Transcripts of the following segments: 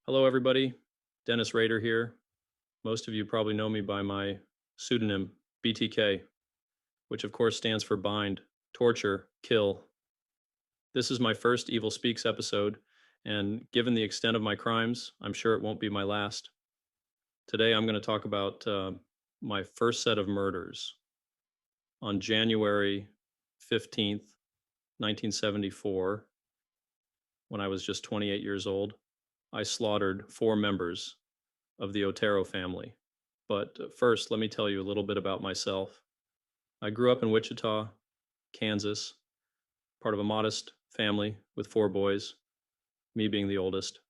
Hello, everybody. Dennis Rader here. Most of you probably know me by my pseudonym, BTK, which of course stands for bind, torture, kill. This is my first Evil Speaks episode, and given the extent of my crimes, I'm sure it won't be my last. Today, I'm going to talk about my first set of murders. On January 15th, 1974, when I was just 28 years old, I slaughtered 4 members of the Otero family. But first, let me tell you a little bit about myself. I grew up in Wichita, Kansas, part of a modest family with 4 boys, me being the oldest.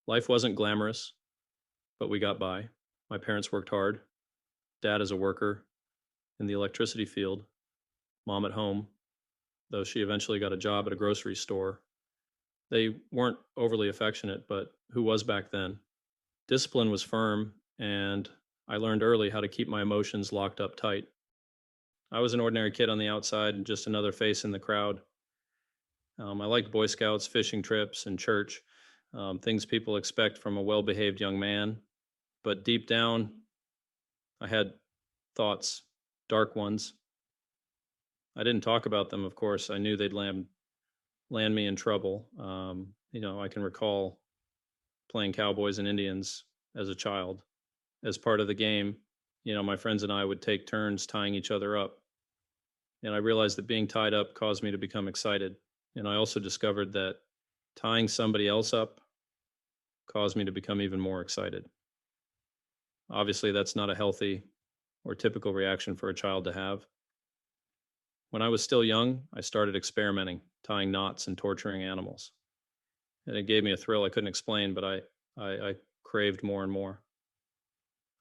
Life wasn't glamorous, but we got by. My parents worked hard. Dad is a worker in the electricity field. Mom at home, though she eventually got a job at a grocery store. They weren't overly affectionate, but who was back then? Discipline was firm, and I learned early how to keep my emotions locked up tight. I was an ordinary kid on the outside and just another face in the crowd. I liked Boy Scouts, fishing trips, and church, things people expect from a well behaved young man. But deep down, I had thoughts, dark ones. I didn't talk about them, of course. I knew they'd land me in trouble. I can recall playing cowboys and Indians as a child. As part of the game, my friends and I would take turns tying each other up. And I realized that being tied up caused me to become excited. And I also discovered that tying somebody else up caused me to become even more excited. Obviously, that's not a healthy or typical reaction for a child to have. When I was still young, I started experimenting, tying knots and torturing animals. And it gave me a thrill I couldn't explain, but I craved more and more.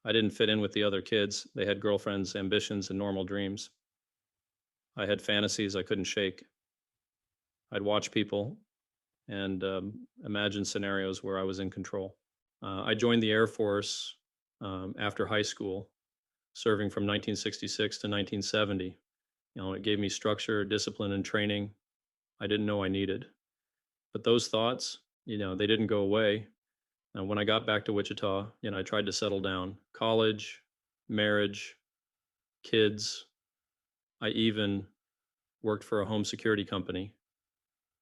I didn't fit in with the other kids. They had girlfriends, ambitions, and normal dreams. I had fantasies I couldn't shake. I'd watch people and imagine scenarios where I was in control. I joined the Air Force after high school, serving from 1966 to 1970. It gave me structure, discipline, and training I didn't know I needed. But those thoughts, they didn't go away. And when I got back to Wichita, I tried to settle down. College, marriage, kids. I even worked for a home security company.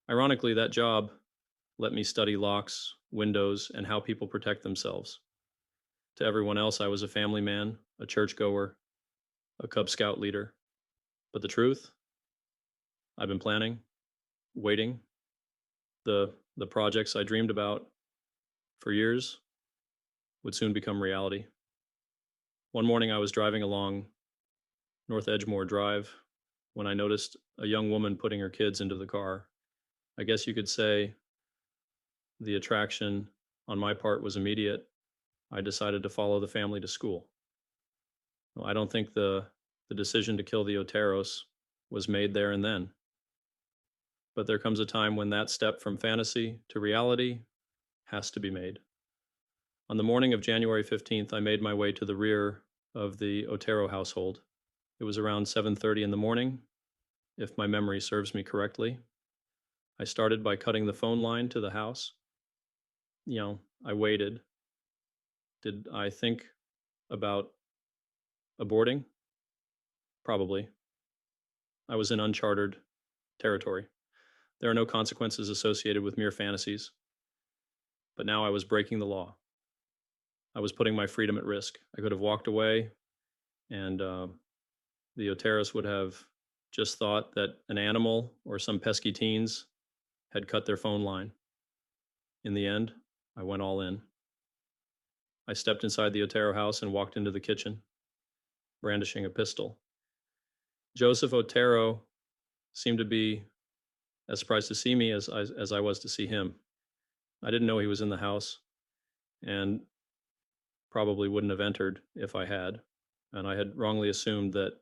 Ironically, that job let me study locks, windows, and how people protect themselves. To everyone else, I was a family man, a churchgoer, a Cub Scout leader. But the truth, I've been planning, waiting. The projects I dreamed about for years would soon become reality. One morning I was driving along North Edgemore Drive when I noticed a young woman putting her kids into the car. I guess you could say the attraction on my part was immediate. I decided to follow the family to school. I don't think the decision to kill the Oteros was made there and then. But there comes a time when that step from fantasy to reality has to be made. On the morning of January 15th, I made my way to the rear of the Otero household. It was around 7:30 in the morning, if my memory serves me correctly. I started by cutting the phone line to the house. I waited. Did I think about aborting? Probably. I was in uncharted territory. There are no consequences associated with mere fantasies. But now I was breaking the law. I was putting my freedom at risk. I could have walked away, and the Oteros would have just thought that an animal or some pesky teens had cut their phone line. In the end, I went all in. I stepped inside the Otero house and walked into the kitchen, brandishing a pistol. Joseph Otero seemed to be as surprised to see me as I was to see him. I didn't know he was in the house, and probably wouldn't have entered if I had. And I had wrongly assumed that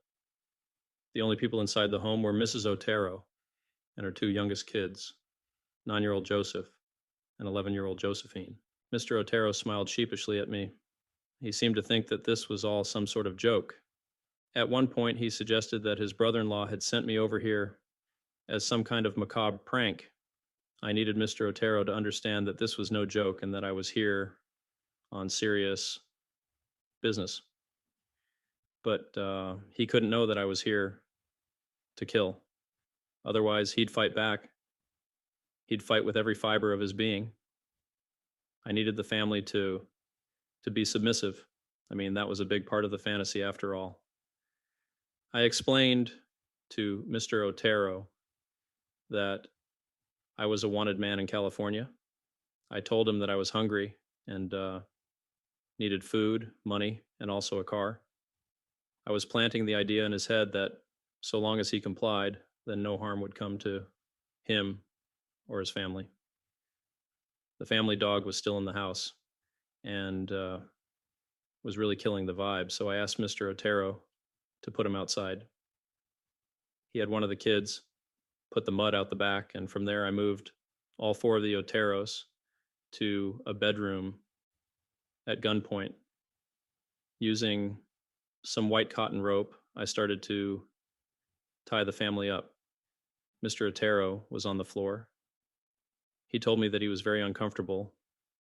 the only people inside the home were Mrs. Otero and her 2 youngest kids, 9-year-old Joseph and 11-year-old Josephine. Mr. Otero smiled sheepishly at me. He seemed to think that this was all some sort of joke. At one point, he suggested that his brother-in-law had sent me over here as some kind of macabre prank. I needed Mr. Otero to understand that this was no joke and that I was here on serious business. But he couldn't know that I was here to kill. Otherwise, he'd fight back. He'd fight with every fiber of his being. I needed the family to be submissive. I mean, that was a big part of the fantasy after all. I explained to Mr. Otero that I was a wanted man in California. I told him that I was hungry and needed food, money, and also a car. I was planting the idea in his head that so long as he complied, then no harm would come to him or his family. The family dog was still in the house and was really killing the vibe. So I asked Mr. Otero to put him outside. He had one of the kids put the mud out the back, and from there I moved all four of the Oteros to a bedroom at gunpoint. Using some white cotton rope, I started to tie the family up. Mr. Otero was on the floor. He told me that he was very uncomfortable.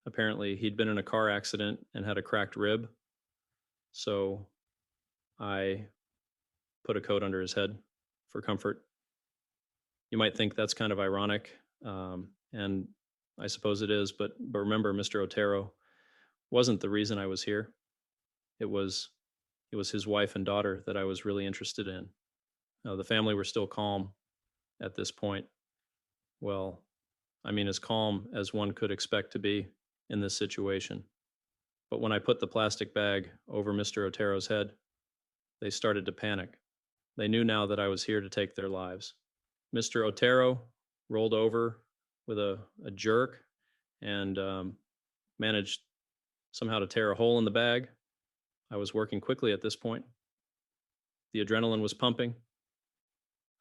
Apparently, he'd been in a car accident and had a cracked rib. So I put a coat under his head for comfort. You might think that's kind of ironic, and I suppose it is, but remember, Mr. Otero wasn't the reason I was here. It was his wife and daughter that I was really interested in. The family were still calm at this point. Well, I mean, as calm as one could expect to be in this situation. But when I put the plastic bag over Mr. Otero's head, they started to panic. They knew now that I was here to take their lives. Mr. Otero rolled over with a jerk and managed somehow to tear a hole in the bag. I was working quickly at this point. The adrenaline was pumping.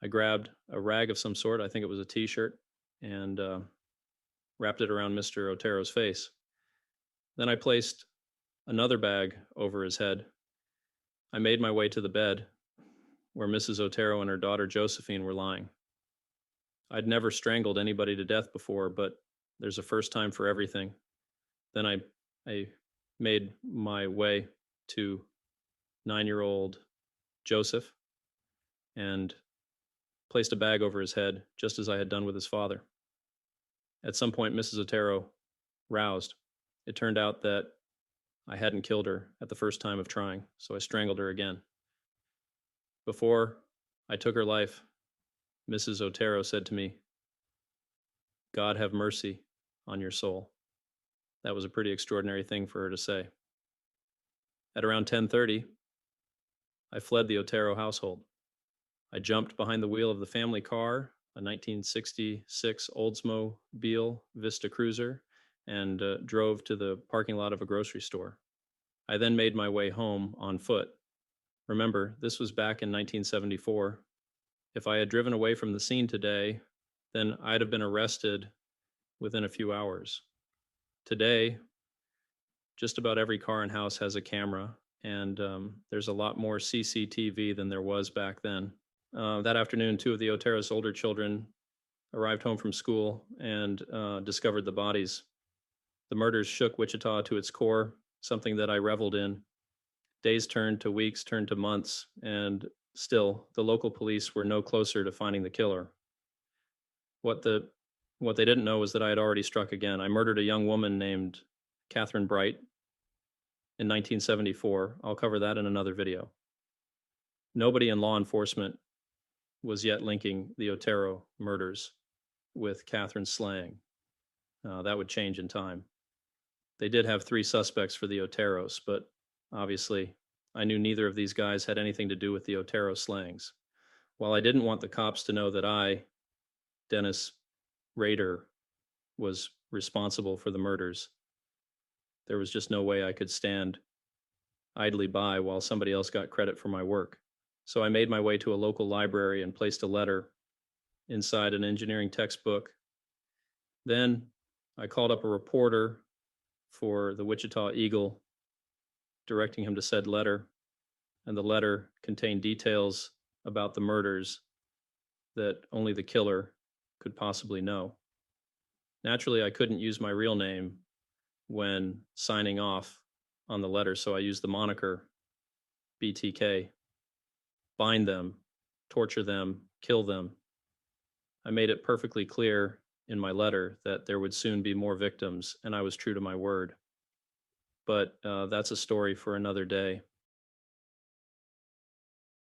I grabbed a rag of some sort, I think it was a t-shirt, and wrapped it around Mr. Otero's face. Then I placed another bag over his head. I made my way to the bed where Mrs. Otero and her daughter Josephine were lying. I'd never strangled anybody to death before, but there's a first time for everything. Then I made my way to 9-year-old Joseph and placed a bag over his head, just as I had done with his father. At some point, Mrs. Otero roused. It turned out that I hadn't killed her at the first time of trying, so I strangled her again. Before I took her life, Mrs. Otero said to me, "God have mercy on your soul." That was a pretty extraordinary thing for her to say. At around 10:30, I fled the Otero household. I jumped behind the wheel of the family car, a 1966 Oldsmobile Vista Cruiser, and drove to the parking lot of a grocery store. I then made my way home on foot. Remember, this was back in 1974. If I had driven away from the scene today, then I'd have been arrested within a few hours. Today, just about every car and house has a camera, and there's a lot more CCTV than there was back then. That afternoon, two of the Otero's older children arrived home from school and discovered the bodies. The murders shook Wichita to its core, something that I reveled in. Days turned to weeks, turned to months, and still, the local police were no closer to finding the killer. What they didn't know was that I had already struck again. I murdered a young woman named Catherine Bright in 1974. I'll cover that in another video. Nobody in law enforcement was yet linking the Otero murders with Catherine's slaying. That would change in time. They did have 3 suspects for the Oteros, but obviously I knew neither of these guys had anything to do with the Otero slayings. While I didn't want the cops to know that I, Dennis Rader, was responsible for the murders, there was just no way I could stand idly by while somebody else got credit for my work. So I made my way to a local library and placed a letter inside an engineering textbook. Then I called up a reporter for the Wichita Eagle, directing him to said letter, and the letter contained details about the murders that only the killer could possibly know. Naturally, I couldn't use my real name when signing off on the letter, so I used the moniker BTK. Bind them, torture them, kill them. I made it perfectly clear in my letter that there would soon be more victims, and I was true to my word. But that's a story for another day.